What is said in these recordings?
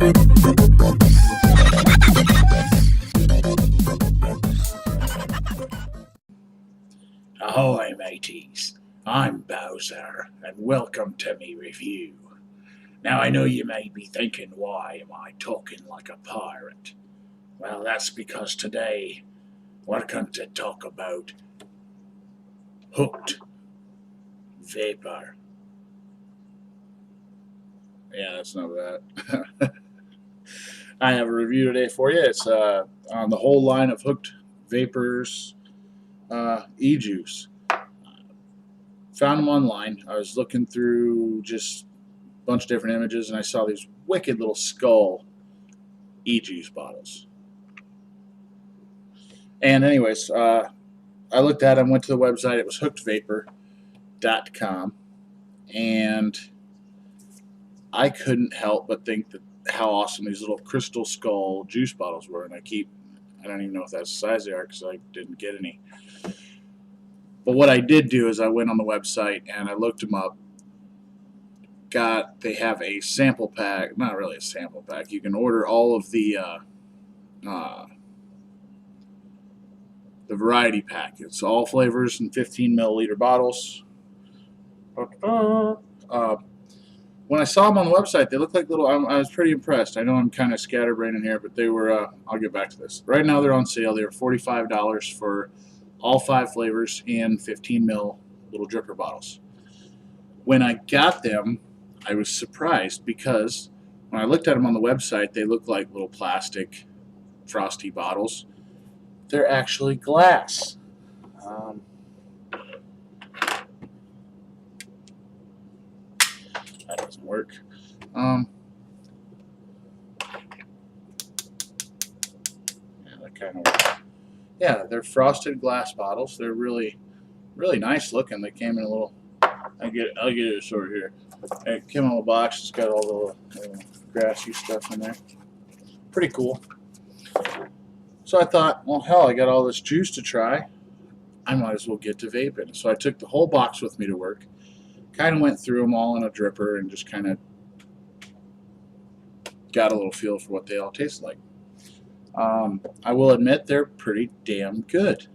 Ahoy, mateys. I'm Bowser, and welcome to me review. Now, I know you may be thinking, why am I talking like a pirate? Well, that's because today we're going to talk about hooked vapor. Yeah, that's not bad. I have a review today for you. It's on the whole line of hooked vapors e-juice. Found them online. I was looking through just a bunch of different images, and I saw these wicked little skull e-juice bottles. And anyways, I looked at them, went to the website. It was hookedvapor.com, and I couldn't help but think that how awesome these little crystal skull juice bottles were. And I don't even know if that's the size they are because I didn't get any. But what I did do is I went on the website and I looked them up. They have a sample pack, not really a sample pack. You can order all of the variety pack. It's all flavors in 15 milliliter bottles. When I saw them on the website, they looked like little. I was pretty impressed. I know I'm kind of scatterbrained in here, but they were. I'll get back to this. Right now they're on sale. They were $45 for all 5 flavors in 15 mil little dripper bottles. When I got them, I was surprised because when I looked at them on the website, they looked like little plastic frosty bottles. They're actually glass. That doesn't work. Yeah, that kind of works. Yeah, they're frosted glass bottles. They're really, really nice looking. They came in a little. I'll get it sort of here. It came in a little box. It's got all the grassy stuff in there. Pretty cool. So I thought, well, hell, I got all this juice to try. I might as well get to vaping. So I took the whole box with me to work. Kind of went through them all in a dripper and just kind of got a little feel for what they all taste like. I will admit they're pretty damn good.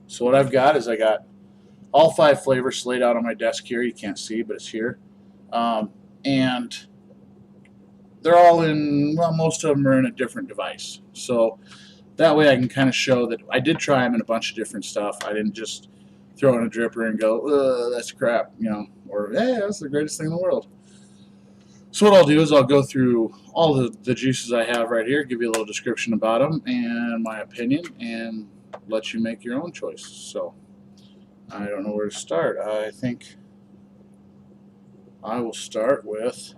So what I've got is I got all 5 flavors laid out on my desk here. You can't see, but it's here. And they're all in, well, most of them are in a different device. So that way I can kind of show that I did try them in a bunch of different stuff. I didn't just throw in a dripper and go, that's crap, or, hey, that's the greatest thing in the world. So what I'll do is I'll go through all the juices I have right here, give you a little description about them and my opinion, and let you make your own choice. So I don't know where to start. I think I will start with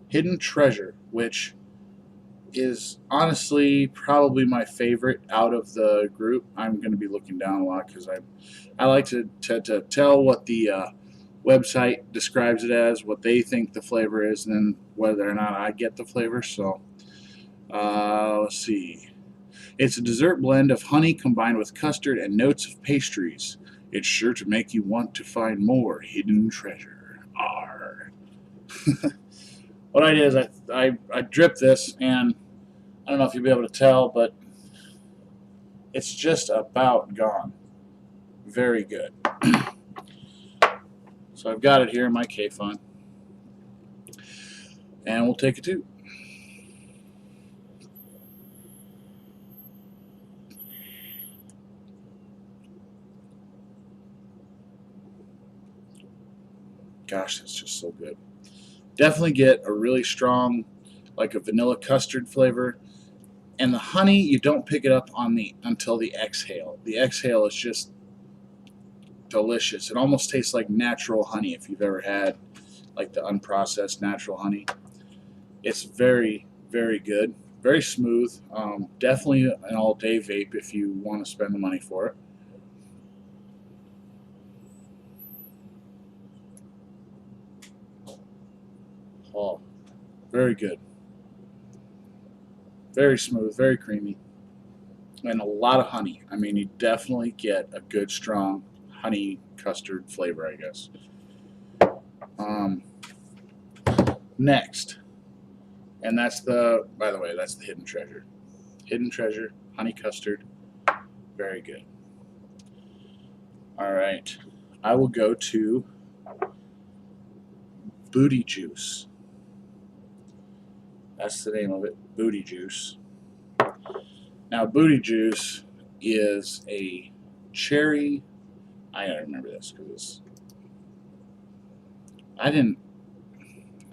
Hidden Treasure, which is honestly probably my favorite out of the group. I'm going to be looking down a lot because I like to tell what the website describes it as, what they think the flavor is, and then whether or not I get the flavor. So let's see. It's a dessert blend of honey combined with custard and notes of pastries. It's sure to make you want to find more hidden treasure. Arr. What I did is I dripped this, and I don't know if you'll be able to tell, but it's just about gone. Very good. So I've got it here in my K-Fun, and we'll take a toot. Gosh, that's just so good. Definitely get a really strong, like a vanilla custard flavor. And the honey, you don't pick it up until the exhale. The exhale is just delicious. It almost tastes like natural honey if you've ever had like the unprocessed natural honey. It's very, very good. Very smooth. Definitely an all-day vape if you want to spend the money for it. Oh, very good. Very smooth, very creamy, and a lot of honey. I mean, you definitely get a good, strong honey custard flavor, I guess. Next, and that's the, by the way, that's the hidden treasure. Hidden treasure, honey custard, very good. All right, I will go to Booty Juice. That's the name of it, Booty Juice. Now, Booty Juice is a cherry. I gotta remember this because I didn't.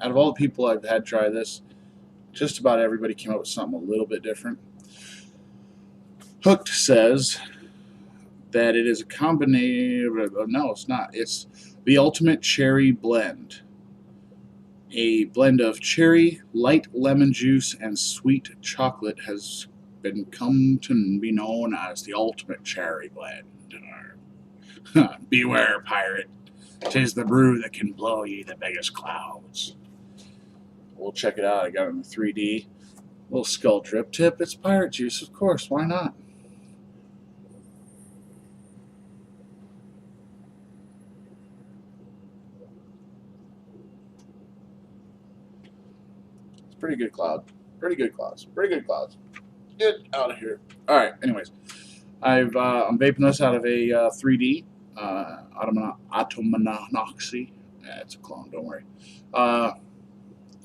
Out of all the people I've had try this, just about everybody came up with something a little bit different. Hooked says that it is a combination. No, it's not. It's the ultimate cherry blend. A blend of cherry, light lemon juice, and sweet chocolate has been come to be known as the ultimate cherry blend. Beware, pirate. 'Tis the brew that can blow ye the biggest clouds. We'll check it out. I got it in 3D. Little skull drip tip. It's pirate juice, of course. Why not? It's pretty good cloud. Pretty good clouds. Pretty good clouds. Get out of here. All right. Anyways, I'm vaping this out of a 3D Automanoxy. Yeah, it's a clone. Don't worry.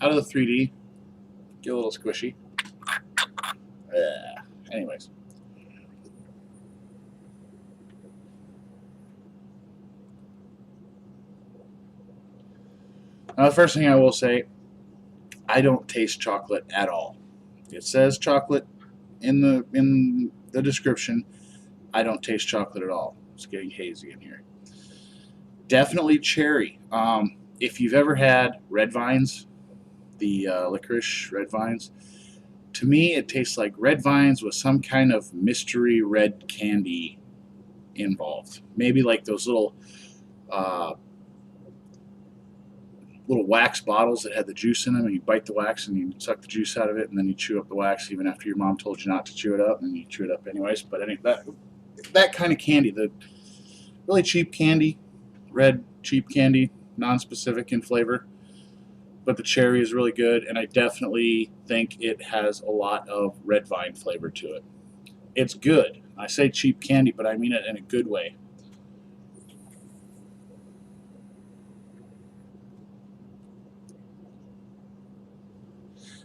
Out of the 3D. Get a little squishy. Yeah. Anyways. Now, the first thing I will say, I don't taste chocolate at all. It says chocolate in the description. I don't taste chocolate at all. It's getting hazy in here. Definitely cherry. If you've ever had red vines, the licorice red vines, to me it tastes like red vines with some kind of mystery red candy involved. Maybe like those little wax bottles that had the juice in them, and you bite the wax and you suck the juice out of it, and then you chew up the wax even after your mom told you not to chew it up, and you chew it up anyways. But that kind of candy, the really cheap candy, red cheap candy, non-specific in flavor, but the cherry is really good, and I definitely think it has a lot of red vine flavor to it. It's good. I say cheap candy, but I mean it in a good way.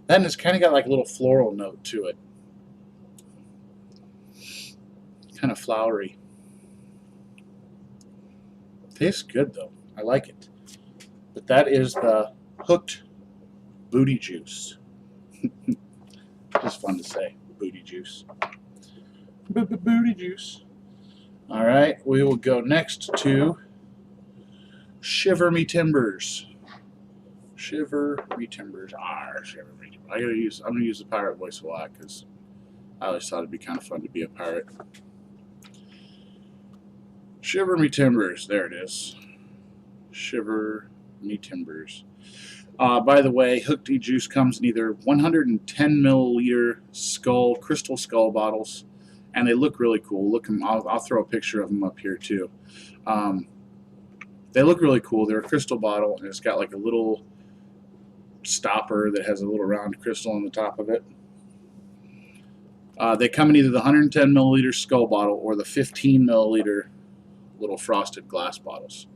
Then it's kind of got like a little floral note to it. Kind of flowery. Tastes good though. I like it. But that is the Hooked Booty Juice. Just fun to say. Booty Juice. Booty Juice. All right. We will go next to Shiver Me Timbers. Shiver Me Timbers. Shiver Me Timbers. I'm gonna use the pirate voice a lot because I always thought it'd be kind of fun to be a pirate. Shiver Me Timbers. There it is. Shiver Me Timbers. By the way, Hooked juice comes in either 110 milliliter crystal skull bottles, and they look really cool. Look them. I'll throw a picture of them up here too. They look really cool. They're a crystal bottle, and it's got like a little stopper that has a little round crystal on the top of it. They come in either the 110 milliliter skull bottle or the 15 milliliter little frosted glass bottles.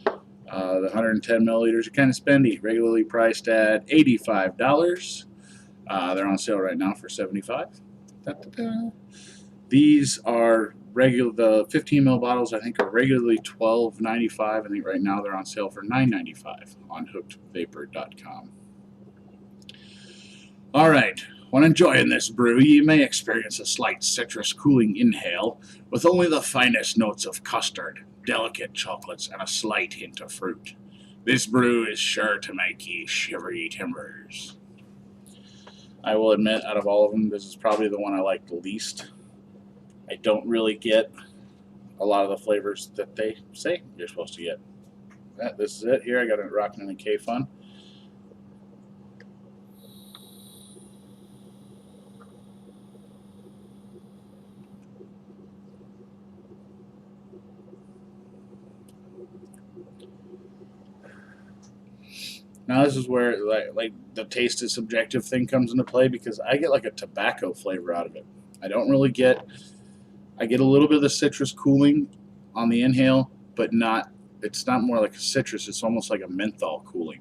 The 110 milliliters are kind of spendy, regularly priced at $85. They're on sale right now for $75. Da-da-da. These are regular. The 15 ml bottles I think are regularly $12.95. I think right now they're on sale for $9.95 on hookedvapor.com. All right. When enjoying this brew, you may experience a slight citrus cooling inhale with only the finest notes of custard, delicate chocolates, and a slight hint of fruit. This brew is sure to make ye shiver ye timbers. I will admit, out of all of them, this is probably the one I like the least. I don't really get a lot of the flavors that they say you're supposed to get. This is it here. I got it rocking in the K-Fun. Now this is where like the taste is subjective thing comes into play, because I get like a tobacco flavor out of it. I don't really get. I get a little bit of the citrus cooling on the inhale, but not. It's not more like a citrus. It's almost like a menthol cooling.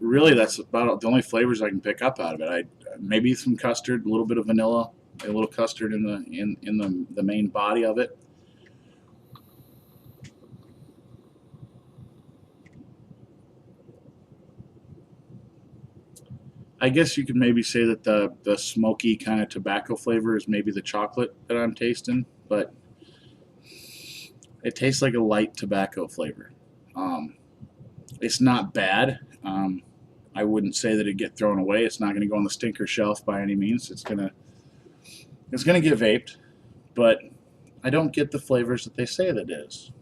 Really, that's about the only flavors I can pick up out of it. I maybe some custard, a little bit of vanilla, a little custard in the main body of it. I guess you could maybe say that the smoky kind of tobacco flavor is maybe the chocolate that I'm tasting, but it tastes like a light tobacco flavor. It's not bad. I wouldn't say that it'd get thrown away. It's not going to go on the stinker shelf by any means. It's gonna get vaped, but I don't get the flavors that they say that it is.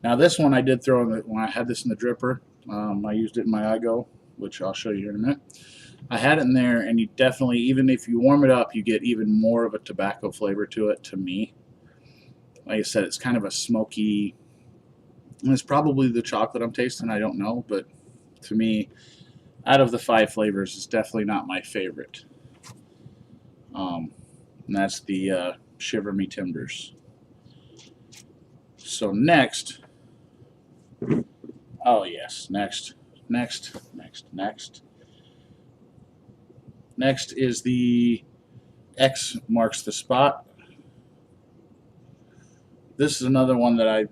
Now this one I did throw in when I had this in the dripper. I used it in my iGo, which I'll show you here in a minute. I had it in there, and you definitely, even if you warm it up, you get even more of a tobacco flavor to it, to me. Like I said, it's kind of a smoky, and it's probably the chocolate I'm tasting, I don't know, but to me, out of the 5 flavors, it's definitely not my favorite. And that's the Shiver Me Timbers. So next, oh yes, next is the Xmarks the Spot. This is another one that I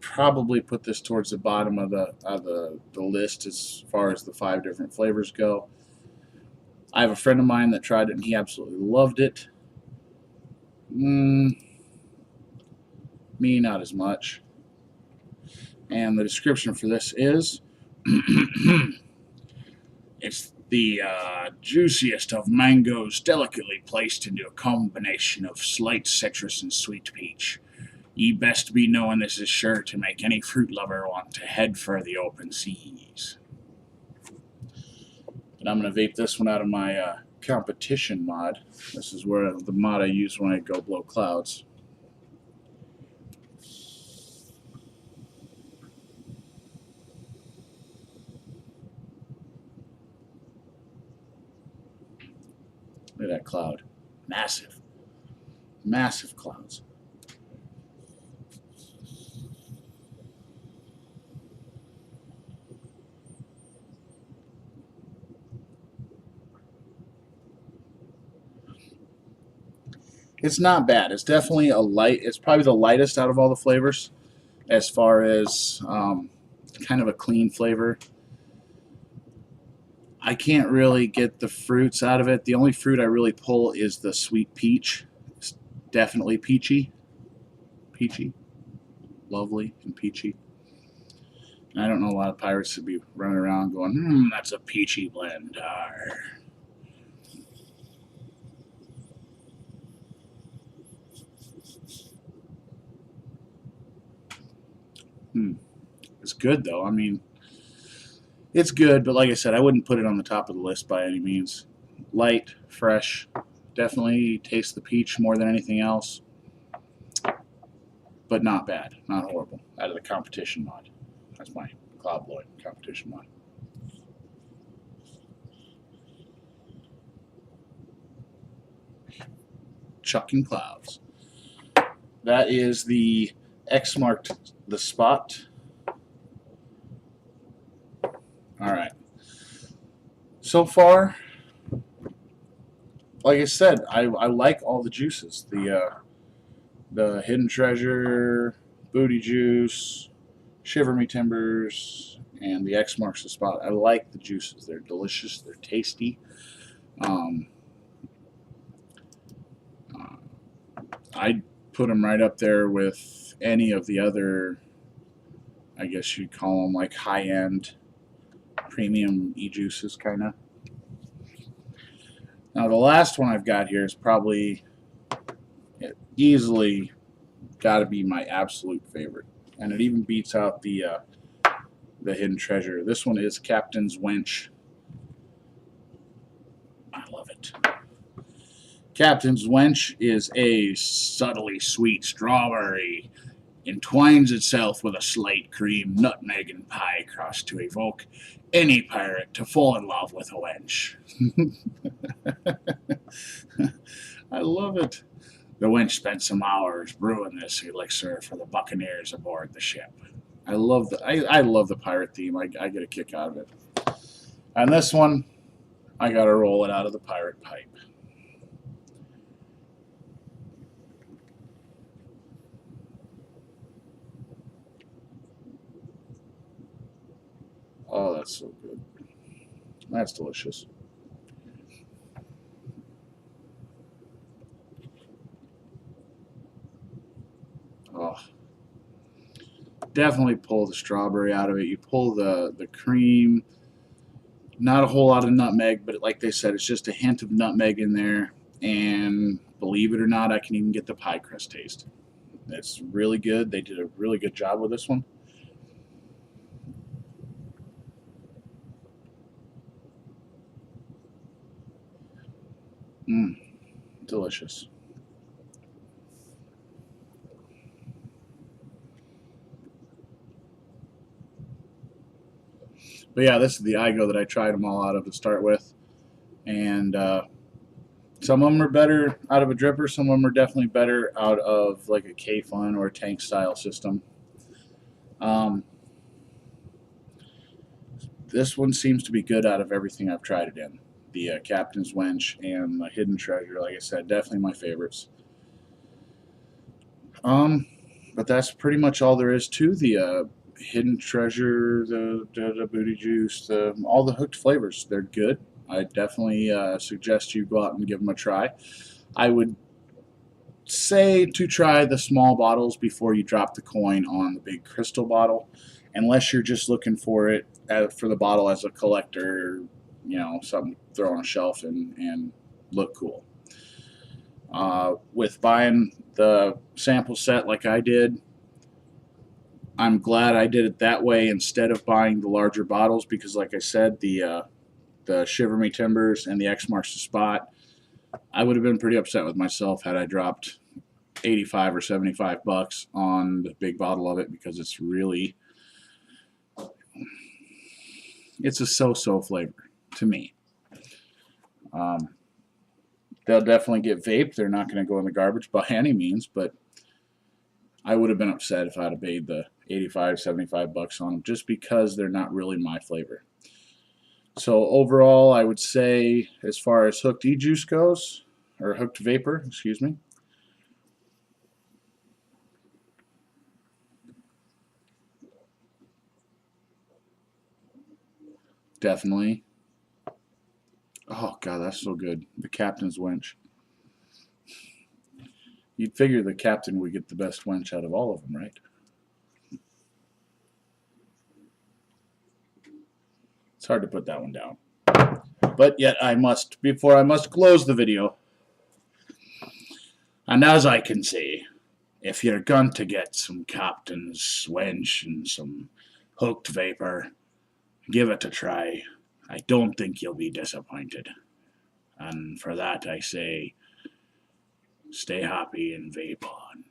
probably put this towards the bottom of the list as far as the 5 different flavors go. I have a friend of mine that tried it and he absolutely loved it. Me, not as much. And the description for this is it's the juiciest of mangoes, delicately placed into a combination of slight citrus and sweet peach. Ye best be knowing this is sure to make any fruit lover want to head for the open seas. And I'm going to vape this one out of my competition mod. This is where the mod I use when I go blow clouds. Look at that cloud. Massive. Massive clouds. It's not bad. It's definitely a light. It's probably the lightest out of all the flavors as far as kind of a clean flavor. I can't really get the fruits out of it. The only fruit I really pull is the sweet peach. It's definitely peachy. Peachy. Lovely and peachy. And I don't know, a lot of pirates would be running around going, that's a peachy blend. It's good, though. I mean, it's good, but like I said, I wouldn't put it on the top of the list by any means. Light, fresh, definitely taste the peach more than anything else, but not bad, not horrible. Out of the competition mod. That's my cloud blowing competition mod. Chucking clouds. That is the Xmarks the Spot. All right. So far, like I said, I like all the juices. The Hidden Treasure, Booty Juice, Shiver Me Timbers, and the Xmarks the Spot. I like the juices. They're delicious. They're tasty. I'd put them right up there with any of the other, I guess you'd call them like high-end premium e-juices, kind of. Now the last one I've got here is probably easily got to be my absolute favorite, and it even beats out the Hidden Treasure. This one is Captain's Wench. I love it. Captain's Wench is a subtly sweet strawberry. Entwines itself with a slight cream, nutmeg, and pie crust to evoke any pirate to fall in love with a wench. I love it. The wench spent some hours brewing this elixir for the buccaneers aboard the ship. I love the pirate theme. I get a kick out of it. And this one, I gotta roll it out of the pirate pipe. Oh, that's so good. That's delicious. Oh, definitely pull the strawberry out of it. You pull the cream. Not a whole lot of nutmeg, but like they said, it's just a hint of nutmeg in there. And believe it or not, I can even get the pie crust taste. It's really good. They did a really good job with this one. Delicious. But yeah, this is the Igo that I tried them all out of to start with. And some of them are better out of a dripper. Some of them are definitely better out of like a K-Fun or a tank style system. This one seems to be good out of everything I've tried it in. The Captain's Wench and the Hidden Treasure, like I said, definitely my favorites. But that's pretty much all there is to the Hidden Treasure, the Booty Juice, all the hooked flavors. They're good. I definitely suggest you go out and give them a try. I would say to try the small bottles before you drop the coin on the big crystal bottle, unless you're just looking for it for the bottle as a collector, something to throw on a shelf and look cool. With buying the sample set like I did, I'm glad I did it that way instead of buying the larger bottles because, like I said, the Shiver Me Timbers and the Xmarks to Spot, I would have been pretty upset with myself had I dropped 85 or 75 bucks on the big bottle of it because it's a so-so flavor to me. They'll definitely get vaped. They're not going to go in the garbage by any means, but I would have been upset if I'd have paid the 85, 75 bucks on them just because they're not really my flavor. So overall, I would say as far as hooked e-juice goes, or hooked vapor, excuse me, definitely. Oh god, that's so good. The Captain's Wench. You'd figure the Captain would get the best wench out of all of them, right? It's hard to put that one down. But yet before I must close the video. And as I can say, if you're going to get some Captain's Wench and some hooked vapor, give it a try. I don't think you'll be disappointed. And for that I say, stay happy and vape on.